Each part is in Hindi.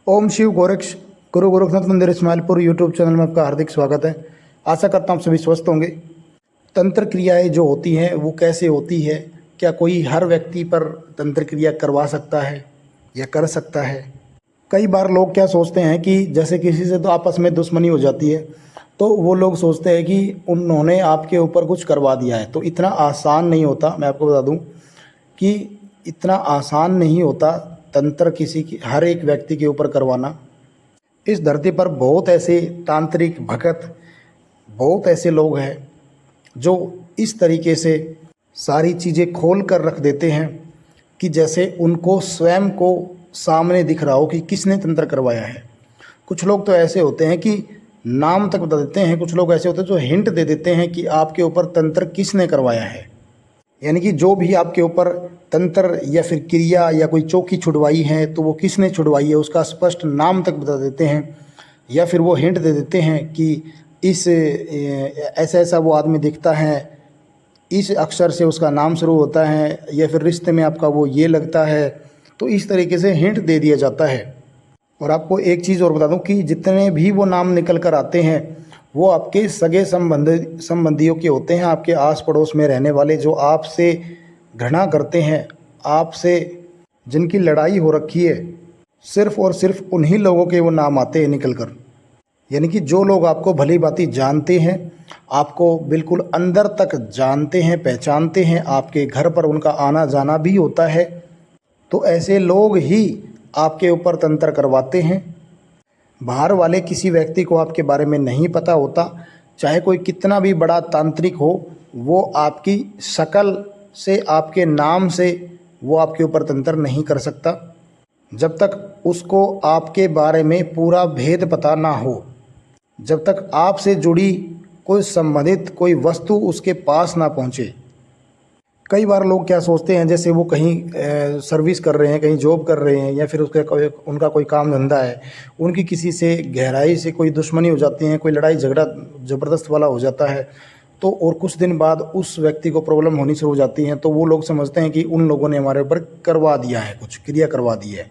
ओम शिव गोरक्ष गुरु गोरखनाथ मंदिर इस्माइलपुर यूट्यूब चैनल में आपका हार्दिक स्वागत है। आशा करता हूँ सभी स्वस्थ होंगे। तंत्र क्रियाएं जो होती हैं वो कैसे होती है? क्या कोई हर व्यक्ति पर तंत्र क्रिया करवा सकता है या कर सकता है? कई बार लोग क्या सोचते हैं कि जैसे किसी से तो आपस में दुश्मनी हो जाती है, तो वो लोग सोचते हैं कि उन्होंने आपके ऊपर कुछ करवा दिया है। तो इतना आसान नहीं होता। मैं आपको बता दूं कि इतना आसान नहीं होता तंत्र किसी की हर एक व्यक्ति के ऊपर करवाना। इस धरती पर बहुत ऐसे तांत्रिक भगत, बहुत ऐसे लोग हैं जो इस तरीके से सारी चीज़ें खोल कर रख देते हैं कि जैसे उनको स्वयं को सामने दिख रहा हो कि किसने तंत्र करवाया है। कुछ लोग तो ऐसे होते हैं कि नाम तक बता देते हैं। कुछ लोग ऐसे होते हैं जो हिंट दे देते हैं कि आपके ऊपर तंत्र किसने करवाया है। यानी कि जो भी आपके ऊपर तंत्र या फिर क्रिया या कोई चौकी छुड़वाई है तो वो किसने छुड़वाई है उसका स्पष्ट नाम तक बता देते हैं। या फिर वो हिंट दे देते हैं कि इस ऐसा ऐसा वो आदमी दिखता है, इस अक्षर से उसका नाम शुरू होता है, या फिर रिश्ते में आपका वो ये लगता है। तो इस तरीके से हिंट दे दिया जाता है। और आपको एक चीज़ और बता दूं कि जितने भी वो नाम निकल कर आते हैं वो आपके सगे संबंधियों के होते हैं, आपके आस पड़ोस में रहने वाले, जो आपसे घृणा करते हैं, आपसे जिनकी लड़ाई हो रखी है। सिर्फ और सिर्फ उन्हीं लोगों के वो नाम आते हैं निकल कर। यानी कि जो लोग आपको भली भांति जानते हैं, आपको बिल्कुल अंदर तक जानते हैं, पहचानते हैं, आपके घर पर उनका आना जाना भी होता है, तो ऐसे लोग ही आपके ऊपर तंत्र करवाते हैं। बाहर वाले किसी व्यक्ति को आपके बारे में नहीं पता होता, चाहे कोई कितना भी बड़ा तांत्रिक हो, वो आपकी शक्ल से, आपके नाम से वो आपके ऊपर तंत्र नहीं कर सकता जब तक उसको आपके बारे में पूरा भेद पता ना हो। जब तक आपसे जुड़ी कोई संबंधित कोई वस्तु उसके पास ना पहुंचे। कई बार लोग क्या सोचते हैं, जैसे वो कहीं सर्विस कर रहे हैं, कहीं जॉब कर रहे हैं, या फिर उनका कोई काम धंधा है, उनकी किसी से गहराई से कोई दुश्मनी हो जाती है, कोई लड़ाई झगड़ा ज़बरदस्त वाला हो जाता है, तो और कुछ दिन बाद उस व्यक्ति को प्रॉब्लम होनी शुरू हो जाती है, तो वो लोग समझते हैं कि उन लोगों ने हमारे ऊपर करवा दिया है, कुछ क्रिया करवा दी है।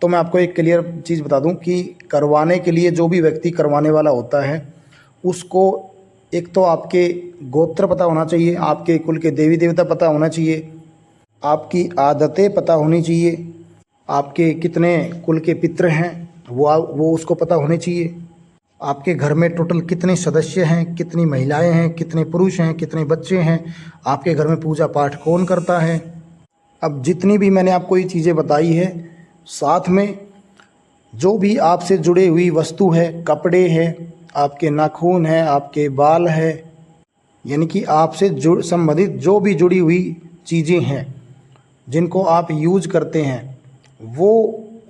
तो मैं आपको एक क्लियर चीज़ बता दूं कि करवाने के लिए जो भी व्यक्ति करवाने वाला होता है उसको एक तो आपके गोत्र पता होना चाहिए, आपके कुल के देवी देवता पता होना चाहिए, आपकी आदतें पता होनी चाहिए, आपके कितने कुल के पितृ हैं वो उसको पता होने चाहिए, आपके घर में टोटल कितने सदस्य हैं, कितनी महिलाएं हैं, कितने पुरुष हैं, कितने बच्चे हैं, आपके घर में पूजा पाठ कौन करता है। अब जितनी भी मैंने आपको ये चीज़ें बताई है, साथ में जो भी आपसे जुड़ी हुई वस्तु है, कपड़े हैं, आपके नाखून हैं, आपके बाल हैं, यानी कि आपसे संबंधित जो भी जुड़ी हुई चीज़ें हैं जिनको आप यूज करते हैं, वो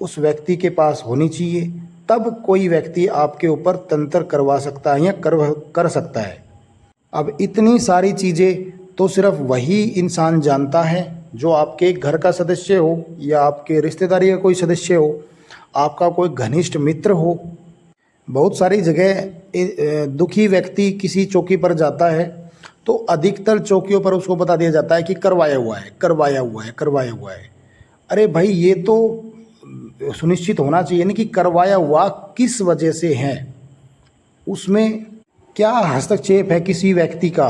उस व्यक्ति के पास होनी चाहिए। तब कोई व्यक्ति आपके ऊपर तंत्र करवा सकता है या कर सकता है। अब इतनी सारी चीज़ें तो सिर्फ वही इंसान जानता है जो आपके घर का सदस्य हो, या आपके रिश्तेदारी का कोई सदस्य हो, आपका कोई घनिष्ठ मित्र हो। बहुत सारी जगह दुखी व्यक्ति किसी चौकी पर जाता है तो अधिकतर चौकियों पर उसको बता दिया जाता है कि करवाया हुआ है, करवाया हुआ है, करवाया हुआ है। अरे भाई, ये तो सुनिश्चित होना चाहिए ना कि करवाया हुआ किस वजह से है, उसमें क्या हस्तक्षेप है किसी व्यक्ति का,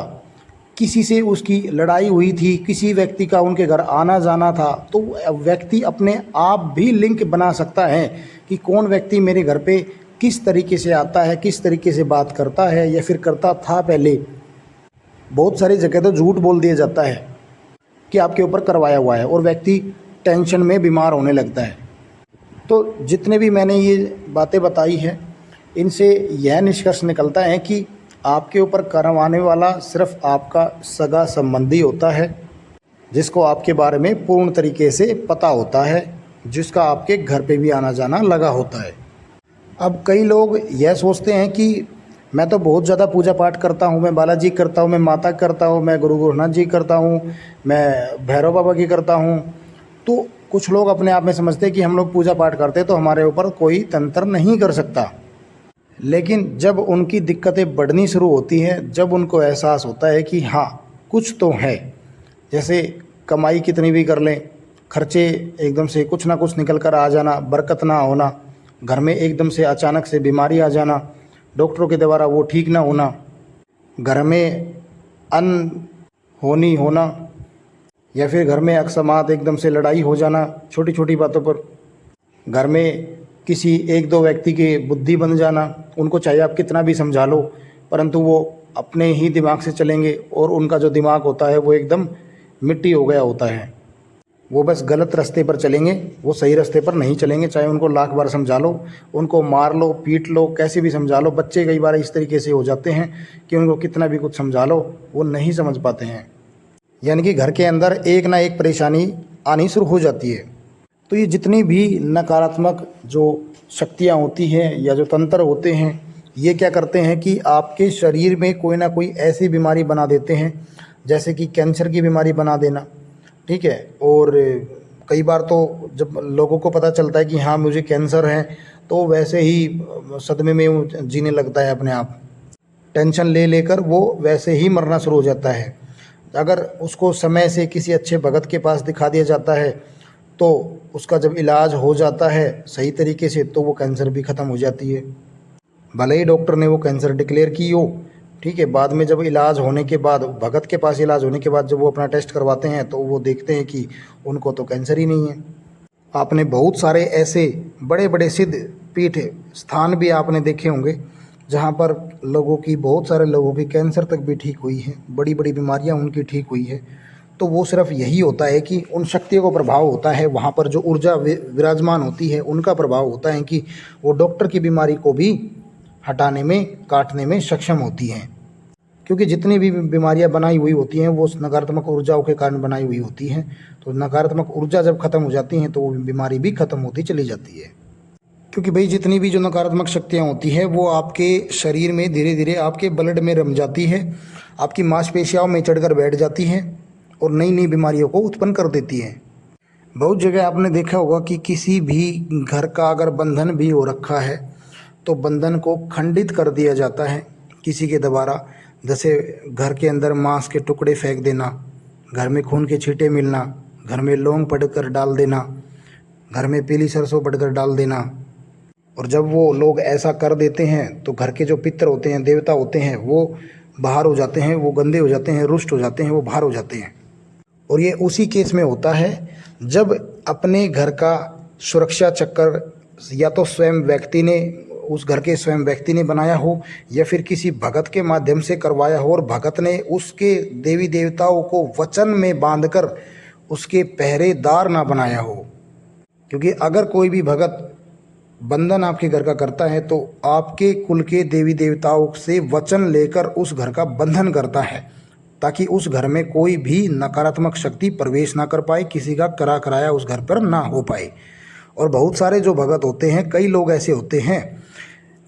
किसी से उसकी लड़ाई हुई थी, किसी व्यक्ति का उनके घर आना जाना था, तो व्यक्ति अपने आप भी लिंक बना सकता है कि कौन व्यक्ति मेरे घर पे किस तरीके से आता है, किस तरीके से बात करता है, या फिर करता था पहले। बहुत सारी जगह तो झूठ बोल दिया जाता है कि आपके ऊपर करवाया हुआ है, और व्यक्ति टेंशन में बीमार होने लगता है। तो जितने भी मैंने ये बातें बताई हैं, इनसे यह निष्कर्ष निकलता है कि आपके ऊपर करवाने वाला सिर्फ आपका सगा संबंधी होता है, जिसको आपके बारे में पूर्ण तरीके से पता होता है, जिसका आपके घर पे भी आना जाना लगा होता है। अब कई लोग यह सोचते हैं कि मैं तो बहुत ज़्यादा पूजा पाठ करता हूँ, मैं बालाजी करता हूँ, मैं माता करता हूँ, मैं गुरु गोरखनाथ जी करता हूँ, मैं भैरव बाबा की करता हूँ। तो कुछ लोग अपने आप में समझते हैं कि हम लोग पूजा पाठ करते हैं तो हमारे ऊपर कोई तंत्र नहीं कर सकता। लेकिन जब उनकी दिक्कतें बढ़नी शुरू होती हैं, जब उनको एहसास होता है कि हाँ कुछ तो है, जैसे कमाई कितनी भी कर लें, खर्चे एकदम से कुछ ना कुछ निकल कर आ जाना, बरकत ना होना, घर में एकदम से अचानक से बीमारी आ जाना, डॉक्टरों के द्वारा वो ठीक ना होना, घर में अनहोनी होना, या फिर घर में अकस्मात एकदम से लड़ाई हो जाना छोटी छोटी बातों पर, घर में किसी एक दो व्यक्ति की बुद्धि बन जाना, उनको चाहे आप कितना भी समझा लो परंतु वो अपने ही दिमाग से चलेंगे और उनका जो दिमाग होता है वो एकदम मिट्टी हो गया होता है, वो बस गलत रास्ते पर चलेंगे, वो सही रास्ते पर नहीं चलेंगे। चाहे उनको लाख बार समझा लो, उनको मार लो, पीट लो, कैसे भी समझा लो। बच्चे कई बार इस तरीके से हो जाते हैं कि उनको कितना भी कुछ समझा लो वो नहीं समझ पाते हैं, यानी कि घर के अंदर एक ना एक परेशानी आनी शुरू हो जाती है। तो ये जितनी भी नकारात्मक जो शक्तियाँ होती हैं या जो तंत्र होते हैं, ये क्या करते हैं कि आपके शरीर में कोई ना कोई ऐसी बीमारी बना देते हैं, जैसे कि कैंसर की बीमारी बना देना, ठीक है। और कई बार तो जब लोगों को पता चलता है कि हाँ मुझे कैंसर है, तो वैसे ही सदमे में वो जीने लगता है अपने आप, टेंशन ले लेकर वो वैसे ही मरना शुरू हो जाता है। अगर उसको समय से किसी अच्छे भगत के पास दिखा दिया जाता है तो उसका जब इलाज हो जाता है सही तरीके से, तो वो कैंसर भी ख़त्म हो जाती है। भले ही डॉक्टर ने वो कैंसर डिक्लेयर की हो, ठीक है, बाद में जब इलाज होने के बाद, भगत के पास इलाज होने के बाद जब वो अपना टेस्ट करवाते हैं तो वो देखते हैं कि उनको तो कैंसर ही नहीं है। आपने बहुत सारे ऐसे बड़े बड़े सिद्ध पीठ स्थान भी आपने देखे होंगे जहाँ पर लोगों की, बहुत सारे लोगों की कैंसर तक भी ठीक हुई है, बड़ी बड़ी बीमारियाँ उनकी ठीक हुई है। तो वो सिर्फ यही होता है कि उन शक्तियों का प्रभाव होता है, वहाँ पर जो ऊर्जा विराजमान होती है उनका प्रभाव होता है कि वो डॉक्टर की बीमारी को भी हटाने में, काटने में सक्षम होती हैं। क्योंकि जितनी भी बीमारियां बनाई हुई होती हैं वो नकारात्मक ऊर्जाओं के कारण बनाई हुई होती हैं। तो नकारात्मक ऊर्जा जब ख़त्म हो जाती हैं तो वो बीमारी भी ख़त्म होती चली जाती है। क्योंकि भाई जितनी भी जो नकारात्मक शक्तियाँ होती हैं वो आपके शरीर में धीरे धीरे आपके ब्लड में रम जाती है, आपकी मांसपेशियों में चढ़कर बैठ जाती है और नई नई बीमारियों को उत्पन्न कर देती है। बहुत जगह आपने देखा होगा कि किसी भी घर का अगर बंधन भी हो रखा है तो बंधन को खंडित कर दिया जाता है किसी के द्वारा। जैसे घर के अंदर मांस के टुकड़े फेंक देना, घर में खून के छींटे मिलना, घर में लौंग पड़कर डाल देना, घर में पीली सरसों पड़कर डाल देना। और जब वो लोग ऐसा कर देते हैं तो घर के जो पितर होते हैं, देवता होते हैं, वो बाहर हो जाते हैं, वो गंदे हो जाते हैं, रुष्ट हो जाते हैं, वो बाहर हो जाते हैं। और ये उसी केस में होता है जब अपने घर का सुरक्षा चक्कर या तो स्वयं व्यक्ति ने, उस घर के स्वयं व्यक्ति ने बनाया हो या फिर किसी भगत के माध्यम से करवाया हो और भगत ने उसके देवी देवताओं को वचन में बांधकर उसके पहरेदार ना बनाया हो। क्योंकि अगर कोई भी भगत बंधन आपके घर का करता है तो आपके कुल के देवी देवताओं से वचन लेकर उस घर का बंधन करता है, ताकि उस घर में कोई भी नकारात्मक शक्ति प्रवेश ना कर पाए, किसी का करा कराया उस घर पर ना हो पाए। और बहुत सारे जो भगत होते हैं, कई लोग ऐसे होते हैं,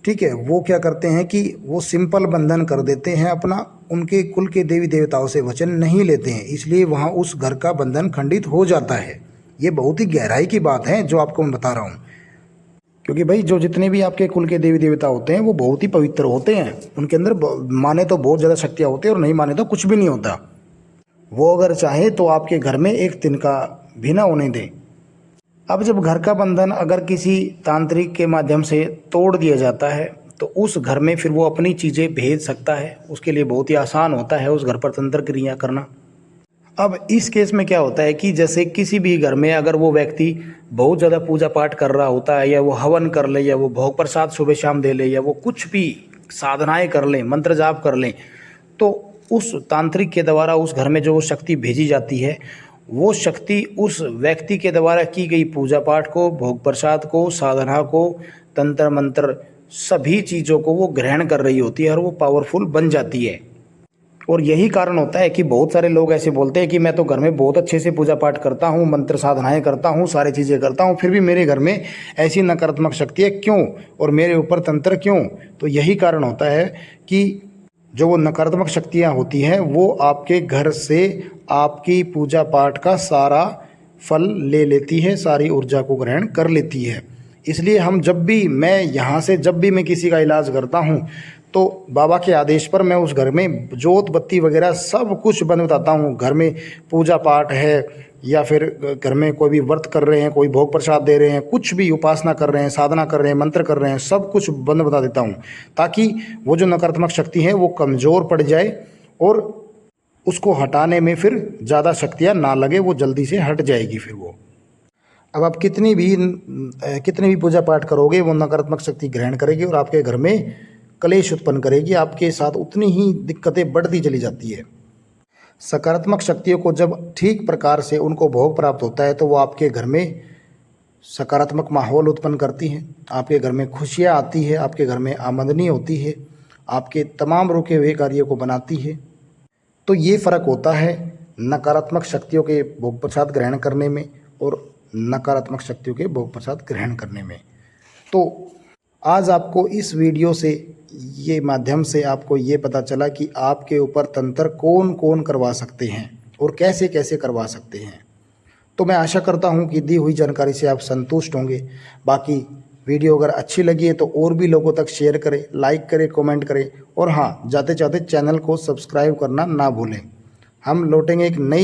ठीक है, वो क्या करते हैं कि वो सिंपल बंधन कर देते हैं अपना, उनके कुल के देवी देवताओं से वचन नहीं लेते हैं, इसलिए वहाँ उस घर का बंधन खंडित हो जाता है। ये बहुत ही गहराई की बात है जो आपको मैं बता रहा हूँ। क्योंकि भाई जो जितने भी आपके कुल के देवी देवता होते हैं वो बहुत ही पवित्र होते हैं, उनके अंदर माने तो बहुत ज़्यादा शक्तियाँ होती हैं और नहीं माने तो कुछ भी नहीं होता। वो अगर चाहे तो आपके घर में एक तिनका भी ना होने दें। अब जब घर का बंधन अगर किसी तांत्रिक के माध्यम से तोड़ दिया जाता है तो उस घर में फिर वो अपनी चीज़ें भेज सकता है, उसके लिए बहुत ही आसान होता है उस घर पर तंत्र क्रिया करना। अब इस केस में क्या होता है कि जैसे किसी भी घर में अगर वो व्यक्ति बहुत ज़्यादा पूजा पाठ कर रहा होता है, या वो हवन कर ले, या वो भोग प्रसाद सुबह शाम दे ले, या वो कुछ भी साधनाएं कर लें, मंत्र जाप कर लें, तो उस तांत्रिक के द्वारा उस घर में जो शक्ति भेजी जाती है वो शक्ति उस व्यक्ति के द्वारा की गई पूजा पाठ को, भोग प्रसाद को, साधना को, तंत्र मंत्र सभी चीज़ों को वो ग्रहण कर रही होती है और वो पावरफुल बन जाती है। और यही कारण होता है कि बहुत सारे लोग ऐसे बोलते हैं कि मैं तो घर में बहुत अच्छे से पूजा पाठ करता हूँ, मंत्र साधनाएं करता हूँ, सारी चीज़ें करता हूँ, फिर भी मेरे घर में ऐसी नकारात्मक शक्तियाँ क्यों और मेरे ऊपर तंत्र क्यों। तो यही कारण होता है कि जो वो नकारात्मक शक्तियाँ होती हैं वो आपके घर से आपकी पूजा पाठ का सारा फल ले लेती है, सारी ऊर्जा को ग्रहण कर लेती है। इसलिए हम जब भी, मैं यहाँ से जब भी मैं किसी का इलाज करता हूँ तो बाबा के आदेश पर मैं उस घर में जोत बत्ती वगैरह सब कुछ बंद बताता हूँ। घर में पूजा पाठ है या फिर घर में कोई भी व्रत कर रहे हैं, कोई भोग प्रसाद दे रहे हैं, कुछ भी उपासना कर रहे हैं, साधना कर रहे हैं, मंत्र कर रहे हैं, सब कुछ बंद बता देता हूँ, ताकि वो जो नकारात्मक शक्ति है वो कमज़ोर पड़ जाए और उसको हटाने में फिर ज़्यादा शक्तियाँ ना लगे, वो जल्दी से हट जाएगी फिर वो। अब आप कितनी भी पूजा पाठ करोगे वो नकारात्मक शक्ति ग्रहण करेगी और आपके घर में कलेश उत्पन्न करेगी, आपके साथ उतनी ही दिक्कतें बढ़ती चली जाती है। सकारात्मक शक्तियों को जब ठीक प्रकार से उनको भोग प्राप्त होता है तो वो आपके घर में सकारात्मक माहौल उत्पन्न करती हैं, आपके घर में खुशियाँ आती है, आपके घर में आमदनी होती है, आपके तमाम रुके हुए कार्यों को बनाती है। तो ये फ़र्क होता है नकारात्मक शक्तियों के भोग प्रसाद ग्रहण करने में और नकारात्मक शक्तियों के भोग प्रसाद ग्रहण करने में। तो आज आपको इस वीडियो से ये माध्यम से आपको ये पता चला कि आपके ऊपर तंत्र कौन कौन करवा सकते हैं और कैसे कैसे करवा सकते हैं। तो मैं आशा करता हूँ कि दी हुई जानकारी से आप संतुष्ट होंगे। बाकी वीडियो अगर अच्छी लगी है तो और भी लोगों तक शेयर करें, लाइक करें, कमेंट करें और हाँ, जाते जाते चैनल को सब्सक्राइब करना ना भूलें। हम लौटेंगे एक नई